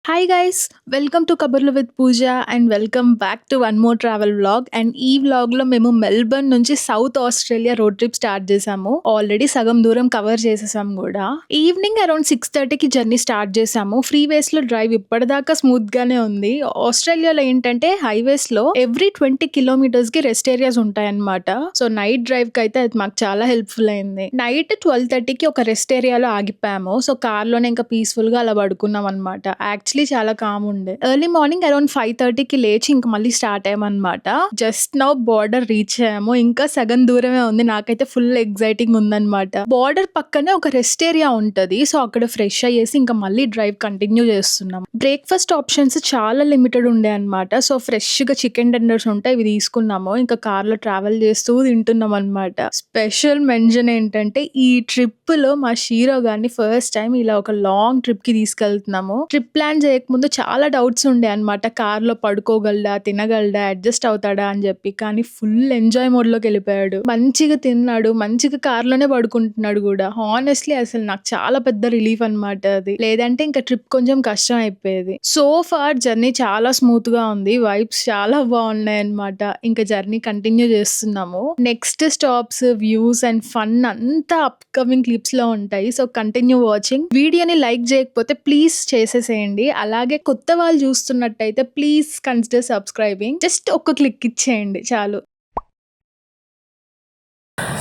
Hi guys! Welcome to కబుర్లు with Pooja and welcome back to one more travel vlog. And ఈ వ్లాగ్‌లో మేము Melbourne నుంచి South Australia road trip start చేశాము. Already సగం దూరం కవర్ చేసేసాం గూడా. ఈవినింగ్ అరౌండ్ 6:30కి జర్నీ స్టార్ట్ చేశాము. ఫ్రీవేస్‌లో డ్రైవ్ ఇప్పటిదాకా స్మూత్‌గానే ఉంది. ఆస్ట్రేలియాలో ఏంటంటే హైవేస్‌లో ఎవ్రీ 20 కిలోమీటర్స్‌కి రెస్ట్ ఏరియాస్ ఉంటాయన్నమాట. సో నైట్ డ్రైవ్‌కైతే అది మాకు చాలా హెల్ప్‌ఫుల్ అయింది. నైట్ 12:30కి ఒక రెస్ట్ ఏరియాలో ఆగిపోయాము. సో కార్‌లోనే ఇంకా పీస్‌ఫుల్‌గా అలా పడుకున్నాం అన్నమాట. యాక్చువల్లీ చాలా కామ్ ఉండే. ఎర్లీ మార్నింగ్ అరౌండ్ 5:30కి లేచి ఇంక మళ్ళీ స్టార్ట్ అయ్యామన్నమాట. జస్ట్ నౌ బార్డర్ రీచ్ అయ్యాము. ఇంకా సగం దూరమే ఉంది. నాకైతే ఫుల్ ఎగ్జైటింగ్ ఉందన్నమాట. బార్డర్ పక్కనే ఒక రెస్ట్ ఏరియా ఉంటది. సో అక్కడ ఫ్రెష్ అయ్యేసి ఇంకా మళ్ళీ డ్రైవ్ కంటిన్యూ చేస్తున్నాం. బ్రేక్ఫాస్ట్ ఆప్షన్స్ చాలా లిమిటెడ్ ఉండే అన్నమాట. సో ఫ్రెష్ గా చికెన్ టెండర్స్ ఉంటాయి, ఇవి తీసుకున్నాము. ఇంకా కార్ లో ట్రావెల్ చేస్తూ తింటున్నాం అన్నమాట. స్పెషల్ మెన్షన్ ఏంటంటే ఈ ట్రిప్ లో మా షీరో గారిని ఫస్ట్ టైం ఇలా ఒక లాంగ్ ట్రిప్ కి తీసుకెళ్తున్నాము. ట్రిప్ ప్లాన్ చేయకముందు చాలా డౌట్స్ ఉండే అన్నమాట. కార్ లో పడుకోగలడా, తినగలడా, అడ్జస్ట్ అవుతాడా అని చెప్పి. కానీ ఫుల్ ఎంజాయ్ మోడ్ లోకి వెళ్ళిపోయాడు. మంచిగా తిన్నాడు, మంచిగా కార్ లోనే పడుకుంటున్నాడు కూడా. హానెస్ట్లీ అసలు నాకు చాలా పెద్ద రిలీఫ్ అన్నమాట అది. లేదంటే ఇంకా ట్రిప్ కొంచెం కష్టం అయిపోయేది. సో ఫార్ జర్నీ చాలా స్మూత్ గా ఉంది. వైబ్స్ చాలా బాగున్నాయి అన్నమాట. ఇంకా జర్నీ కంటిన్యూ చేస్తున్నాము. Next stops, views and fun అంతా అప్కమింగ్ క్లిప్స్ లో ఉంటాయి. So continue watching. వీడియోని లైక్ చేయకపోతే ప్లీజ్ చేసేసేయండి. అలాగే కొత్త వాళ్ళు చూస్తున్నట్టయితే ప్లీజ్ కన్సిడర్ సబ్స్క్రైబింగ్. జస్ట్ ఒక్క క్లిక్ ఇచ్చేయండి చాలు.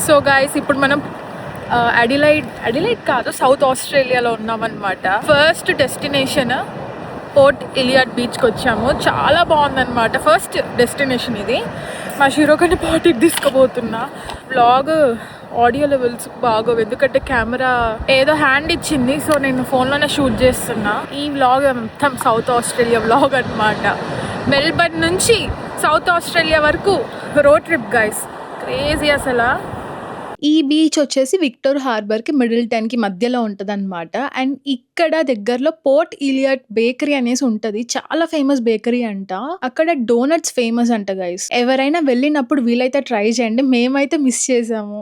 సో గైస్, ఇప్పుడు మనం అడిలైడ్ కాదు, సౌత్ ఆస్ట్రేలియాలో ఉన్నామన్నమాట. ఫస్ట్ డెస్టినేషన్ పోర్ట్ ఎలియట్ బీచ్కి వచ్చాము. చాలా బాగుందన్నమాట. ఫస్ట్ డెస్టినేషన్ ఇది. మా షీరోకని పార్టీకి తీసుకుపోతున్నా. వ్లాగ్ ఆడియో లెవెల్స్ బాగోవు, ఎందుకంటే కెమెరా ఏదో హ్యాండ్ ఇచ్చింది. సో నేను ఫోన్లోనే షూట్ చేస్తున్నా. ఈ వ్లాగ్ మొత్తం సౌత్ ఆస్ట్రేలియా వ్లాగ్ అనమాట. మెల్బర్న్ నుంచి సౌత్ ఆస్ట్రేలియా వరకు రోడ్ ట్రిప్ గైస్. క్రేజీ అసలు. ఈ బీచ్ వచ్చేసి విక్టోర్ హార్బర్ కి మిడిల్టన్ కి మధ్యలో ఉంటదన్నమాట. అండ్ ఇక్కడ దగ్గరలో పోర్ట్ ఇలియట్ బేకరీ అనేసి ఉంటది. చాలా ఫేమస్ బేకరీ అంట. అక్కడ డోనట్స్ ఫేమస్ అంట గైస్. ఎవరైనా వెళ్ళినప్పుడు వీలైతే ట్రై చేయండి. మేమైతే మిస్ చేసాము.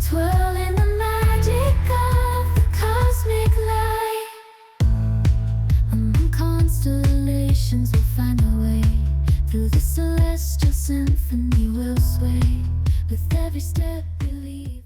Twirl in the magic of the cosmic light. Among constellations we'll find our way. Through the celestial symphony we'll sway. With every step we leave.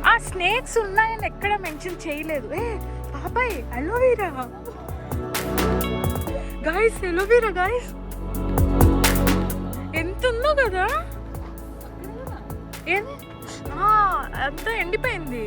ఆ స్నేక్స్ ఉన్నాయని ఎక్కడ మెన్షన్ చేయలేదు. బాబాయ్ అలోవీరా గాయస్, అలోవీరా గాయస్ ఎంత ఉందో కదా. అంతా ఎండిపోయింది.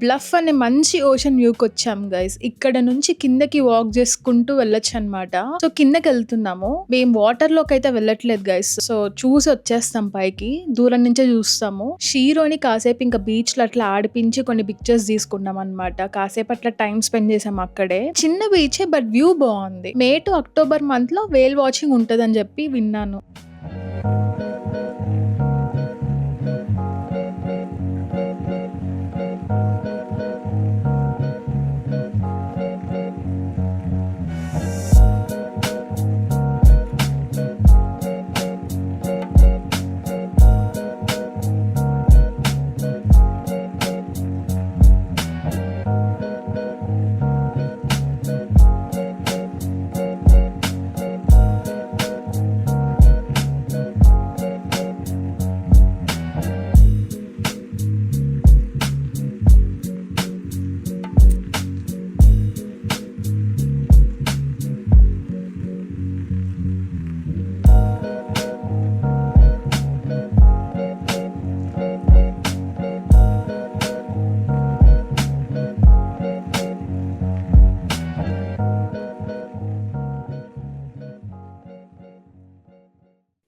బ్లఫ్ అనే మంచి ఓషన్ వ్యూకి వచ్చాం గైస్. ఇక్కడ నుంచి కిందకి వాక్ చేసుకుంటూ వెళ్ళొచ్చు అనమాట. సో కిందకి వెళ్తున్నాము. మేము వాటర్ లోకి అయితే వెళ్ళట్లేదు గైస్. సో చూసి వచ్చేస్తాం పైకి, దూరం నుంచే చూస్తాము. షీరోని కాసేపు ఇంకా బీచ్ లో అట్లా ఆడిపించి కొన్ని పిక్చర్స్ తీసుకున్నాం అనమాట. కాసేపు అట్లా టైం స్పెండ్ చేసాం అక్కడే. చిన్న బీచే బట్ వ్యూ బాగుంది. మే టు అక్టోబర్ మంత్ లో వేల్ వాచింగ్ ఉంటదని చెప్పి విన్నాను.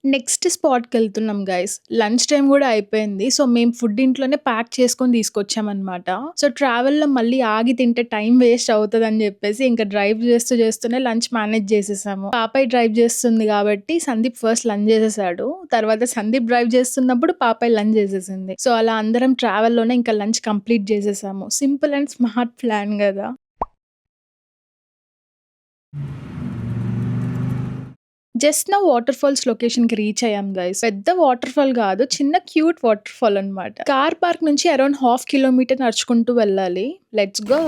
నెక్స్ట్ స్పాట్కి వెళ్తున్నాం గైస్. లంచ్ టైం కూడా అయిపోయింది. సో మేము ఫుడ్ ఇంట్లోనే ప్యాక్ చేసుకొని తీసుకొచ్చామన్నమాట. సో ట్రావెల్లో మళ్ళీ ఆగి తింటే టైం వేస్ట్ అవుతుంది అని చెప్పేసి ఇంకా డ్రైవ్ చేస్తూనే లంచ్ మేనేజ్ చేసేసాము. పాపాయ్ డ్రైవ్ చేస్తుంది కాబట్టి సందీప్ ఫస్ట్ లంచ్ చేసేసాడు. తర్వాత సందీప్ డ్రైవ్ చేస్తున్నప్పుడు పాపాయ్ లంచ్ చేసేసింది. సో అలా అందరం ట్రావెల్లోనే ఇంకా లంచ్ కంప్లీట్ చేసేసాము. సింపుల్ అండ్ స్మార్ట్ ప్లాన్ కదా. జస్ట్ నా వాటర్ ఫాల్స్ లొకేషన్ కి రీచ్ అయ్యాం గైస్. పెద్ద వాటర్ ఫాల్ కాదు, చిన్న క్యూట్ వాటర్ ఫాల్ అన్నమాట. కార్ పార్క్ నుంచి అరౌండ్ 1/2 కిలోమీటర్ నడుచుకుంటూ వెళ్ళాలి. Let's go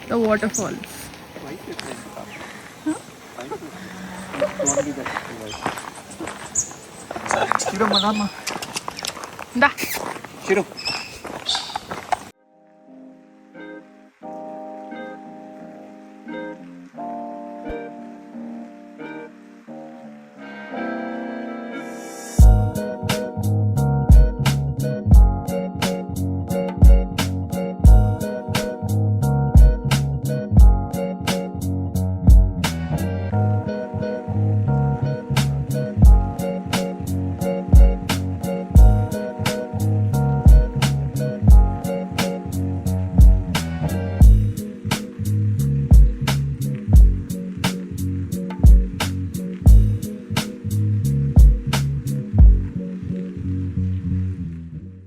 the water fall.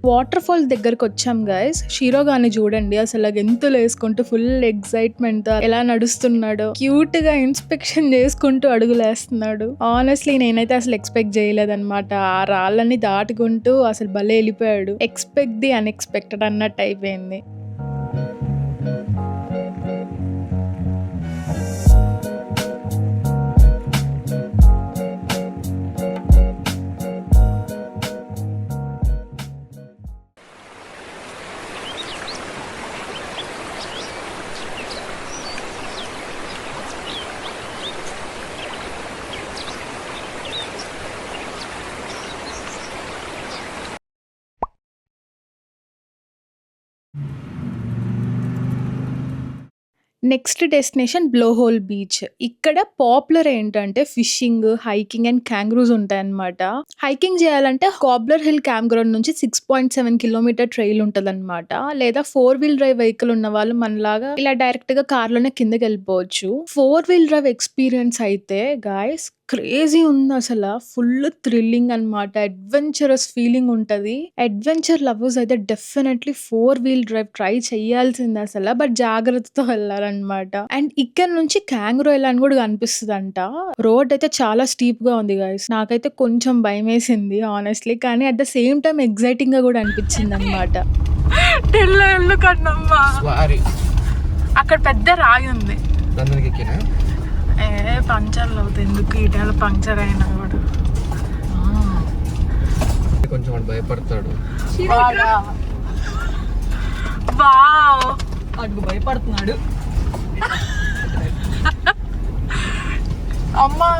Water fall దగ్గరకు వచ్చాం గైస్. షీరో గాని చూడండి అసలు గెంతులు వేసుకుంటూ ఫుల్ ఎక్సైట్మెంట్ ఎలా నడుస్తున్నాడు. క్యూట్ గా ఇన్స్పెక్షన్ చేసుకుంటూ అడుగులేస్తున్నాడు. ఆనెస్ట్లీ నేనైతే అసలు ఎక్స్పెక్ట్ చేయలేదన్నమాట. ఆ రాళ్ళని దాటుకుంటూ అసలు భలే వెళ్ళిపోయాడు. ఎక్స్పెక్ట్ ది అన్ఎక్స్పెక్టెడ్ అన్నట్టు అయిపోయింది. Next destination blowhole beach. ఇక్కడ పాపులర్ ఏంటంటే ఫిషింగ్, హైకింగ్ అండ్ క్యాంగ్రూస్ ఉంటాయన్నమాట. హైకింగ్ చేయాలంటే కాబ్లర్ హిల్ క్యాంప్ గ్రౌండ్ నుంచి 6.7 కిలోమీటర్ ట్రైల్ ఉంటదన్నమాట. లేదా 4-wheel డ్రైవ్ వెహికల్ ఉన్న వాళ్ళు మనలాగా ఇలా డైరెక్ట్ గా కార్ లోనే కిందకి వెళ్ళిపోవచ్చు. 4-wheel డ్రైవ్ ఎక్స్పీరియన్స్ అయితే గాయస్ క్రేజీ ఉంది అసలు. ఫుల్ థ్రిల్లింగ్ అన్నమాట. అడ్వెంచరస్ ఫీలింగ్ ఉంటది. అడ్వెంచర్ లవర్స్ అయితే డెఫినెట్లీ 4-wheel డ్రైవ్ ట్రై చేయాల్సింది అసలు. బట్ జాగ్రత్తతో వెళ్ళాలన్నమాట. అండ్ ఇక్కడ నుంచి క్యాంగ్రూ ఐలాండ్ కూడా కనిపిస్తుందంట. రోడ్ అయితే చాలా స్టీప్ గా ఉంది గైస్. నాకైతే కొంచెం భయం వేసింది ఆనెస్ట్లీ, కానీ at the same time exciting గా కూడా అనిపించింది అనమాట. అక్కడ పెద్ద రాయి ఉంది. పంచర్లు అవుతాయి ఎందుకు, ఈటల పంచర్ అయినా కూడా కొంచెం భయపడతాడు. అటు భయపడుతున్నాడు. అమ్మా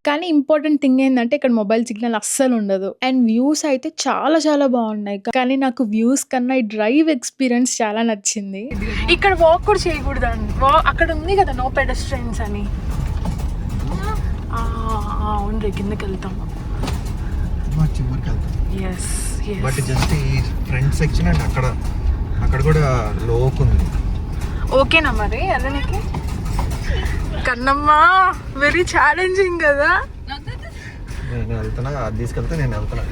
కానీ ఇంపార్టెంట్ థింగ్ ఏందంటే ఇక్కడ మొబైల్ సిగ్నల్ అస్సలు ఉండదు. అండ్ వ్యూస్ అయితే చాలా చాలా బాగున్నాయి. కానీ నాకు వ్యూస్ కన్నా ఈ డ్రైవ్ ఎక్స్పీరియన్స్ చాలా నచ్చింది. ఇక్కడ వాక్ కూడా చేయకూడదండి. అక్కడ ఉంది కదా నో పెడెస్ట్రియన్స్ అని. అవును, కిందకి వెళ్తాం. చివరికి వెళ్తాం. ఎస్ బట్ జస్ట్ ఈ ఫ్రంట్ సెక్షన్ అండ్ అక్కడ కూడా లోక్ ఉంది. ఓకేనా మరి వెళ్ళనికి? కన్నమ్మా వెరీ ఛాలెంజింగ్ కదా. నేను వెళ్తున్నా, అది తీసుకెళ్తే నేను వెళ్తున్నా.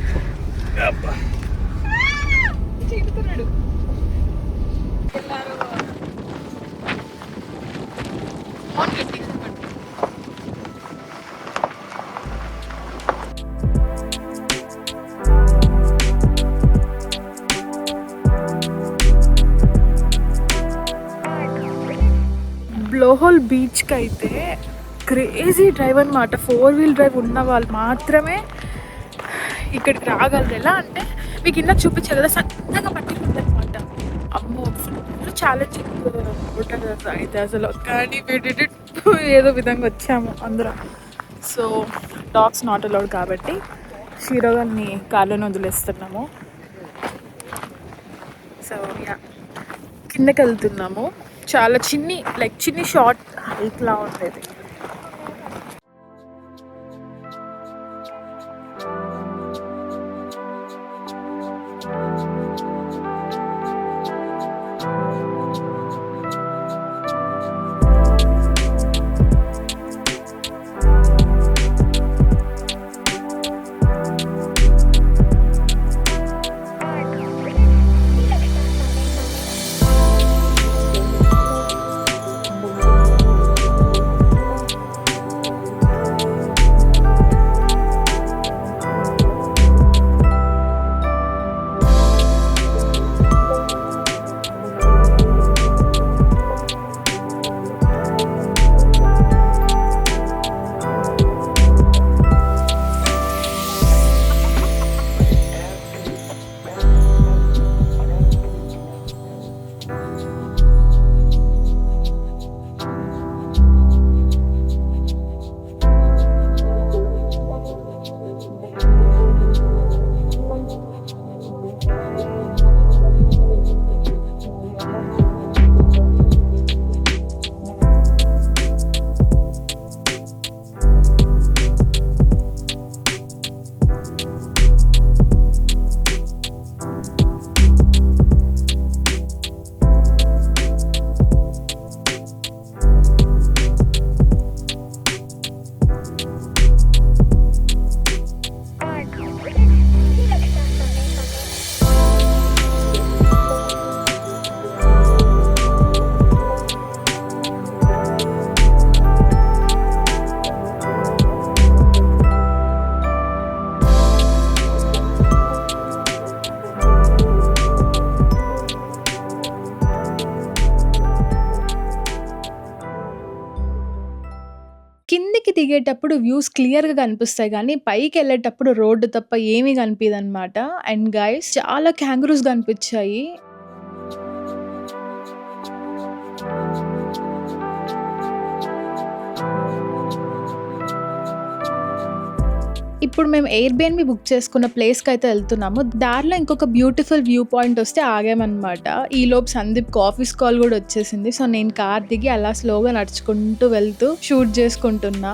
బ్లోహోల్ బీచ్కి అయితే క్రేజీ డ్రైవ్ అనమాట. 4-wheel డ్రైవ్ ఉన్న వాళ్ళు మాత్రమే ఇక్కడికి రాగలరు. ఎలా అంటే మీకు ఇందాక చూపించారు కదా, సన్నగా పట్టుకుంటుంది అనమాట. అమ్మో ఫుల్ ఛాలెంజింగ్ ఉంటుంది అయితే అసలు. కానీ ఏదో విధంగా వచ్చాము అందరం. సో డాగ్స్ నాట్ అలౌడ్ కాబట్టి షీరోగాన్ని కార్లోనే వదిలేస్తున్నాము. సో యా కిందకి వెళ్తున్నాము. చాలా చిన్ని షార్ట్ హైక్లా ఉండేది. కిందికి దిగేటప్పుడు వ్యూస్ క్లియర్‌గా కనిపిస్తాయి గానీ, పైకెళ్ళేటప్పుడు రోడ్డు తప్ప ఏమీ కనిపియదనమాట. అండ్ గైస్ చాలా క్యాంగరూస్ కనిపిచ్చాయి. ఇప్పుడు మేము ఎయిర్‌బిఎన్‌బి బుక్ చేసుకున్న ప్లేస్‌కైతే వెళ్తున్నాము. దారిలో ఇంకొక బ్యూటిఫుల్ వ్యూ పాయింట్ వస్తే ఆగామనమాట. ఈలోపు సందీప్‌కి ఆఫీస్ కాల్ కూడా వచ్చేసింది. సో నేను కార్ దిగి అలా స్లోగా నడుచుకుంటూ వెళ్తూ షూట్ చేసుకుంటున్నా.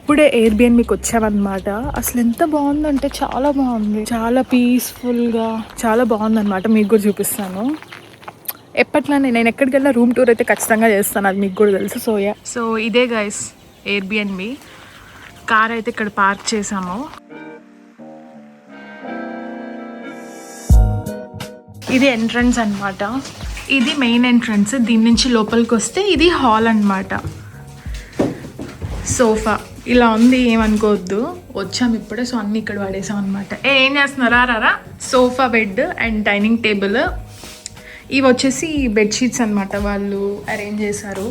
ఇప్పుడే ఎయిర్బిఎన్బికి వచ్చామన్నమాట. అసలు ఎంత బాగుందంటే చాలా బాగుంది, చాలా పీస్ఫుల్గా చాలా బాగుందన్నమాట. మీకు కూడా చూపిస్తాను. ఎప్పట్లానే నేను ఎక్కడికి వెళ్ళినా రూమ్ టూర్ అయితే ఖచ్చితంగా చేస్తాను, అది మీకు కూడా తెలుసు. సో ఇదే గైస్ ఎయిర్బిఎన్బి. కార్ అయితే ఇక్కడ పార్క్ చేసాము. ఇది ఎంట్రన్స్ అన్నమాట. ఇది మెయిన్ ఎంట్రన్స్. దీని నుంచి లోపలికి వస్తే ఇది హాల్ అన్నమాట. సోఫా ఇలా ఉంది, ఏమనుకోవద్దు. వచ్చాము ఇప్పుడే, సో అన్నీ ఇక్కడ పడేసాం అనమాట. ఏం చేస్తున్నారా రారా. Sofa, bed and dining table. ఇవి వచ్చేసి బెడ్షీట్స్ అనమాట, వాళ్ళు అరేంజ్ చేశారు.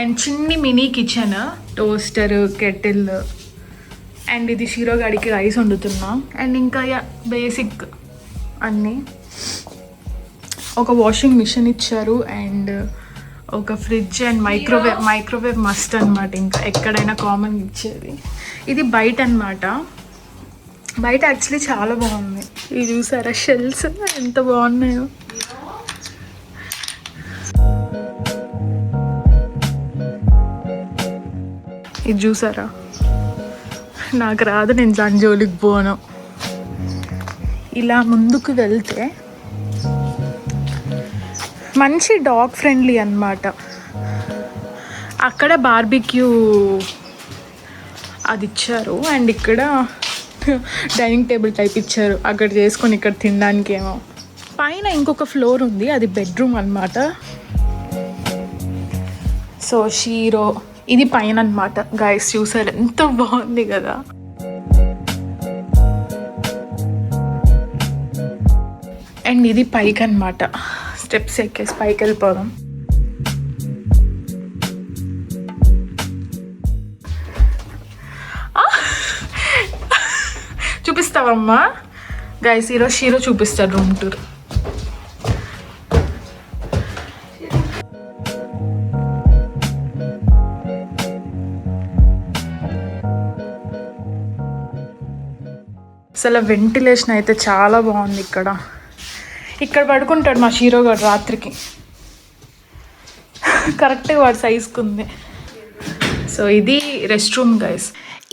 అండ్ చిన్ని mini kitchen, toaster, kettle. And ఇది షీరోగాడికి రైస్ వండుతున్నా. అండ్ ఇంకా బేసిక్ అన్నీ. ఒక వాషింగ్ మిషన్ ఇచ్చారు అండ్ ఒక ఫ్రిడ్జ్ అండ్ మైక్రోవేవ్ మస్ట్ అనమాట. ఇంకా ఎక్కడైనా కామన్ ఇచ్చేది. ఇది బయట అనమాట. బయట యాక్చువల్లీ చాలా బాగుంది. ఇది చూసారా షెల్స్ ఎంత బాగున్నాయో. ఇది చూసారా, నాకు రాదు, నేను జంజోలికి పోను. ఇలా ముందుకు వెళ్తే మంచి డాగ్ ఫ్రెండ్లీ అన్నమాట. అక్కడ బార్బిక్యూ అది ఇచ్చారు అండ్ ఇక్కడ డైనింగ్ టేబుల్ టైప్ ఇచ్చారు. అక్కడ చేసుకొని ఇక్కడ తినడానికి ఏమో. పైన ఇంకొక ఫ్లోర్ ఉంది, అది బెడ్రూమ్ అన్నమాట. సో షీరో ఇది పైన అన్నమాట. గైస్ చూసారు ఎంత బాగుంది కదా. అండ్ ఇది పైకి అన్నమాట. స్టెప్స్ ఎక్కేసి పైకి వెళ్ళిపోదాం. చూపిస్తావమ్మా గైస్, ఈరోజు షీరో చూపిస్తాడు రూమ్ టూర్. అసలు వెంటిలేషన్ అయితే చాలా బాగుంది. ఇక్కడ పడుకుంటాడు మా షీరో గారు రాత్రికి. కరెక్ట్గా వాడు సైజ్కి ఉంది. సో ఇది రెస్ట్ రూమ్ గైస్.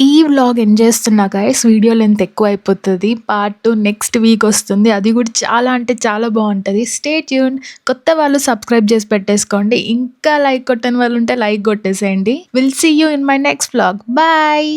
ఈ వ్లాగ్ ఎండ్ చేస్తున్నా గైస్. వీడియో లెంత్ ఎక్కువ అయిపోతుంది. పార్ట్ 2 నెక్స్ట్ వీక్ వస్తుంది. అది కూడా చాలా అంటే చాలా బాగుంటుంది. Stay tune. కొత్త వాళ్ళు సబ్స్క్రైబ్ చేసి పెట్టేసుకోండి. ఇంకా లైక్ కొట్టని వాళ్ళు ఉంటే లైక్ కొట్టేసేయండి. Will see you in my next vlog. Bye.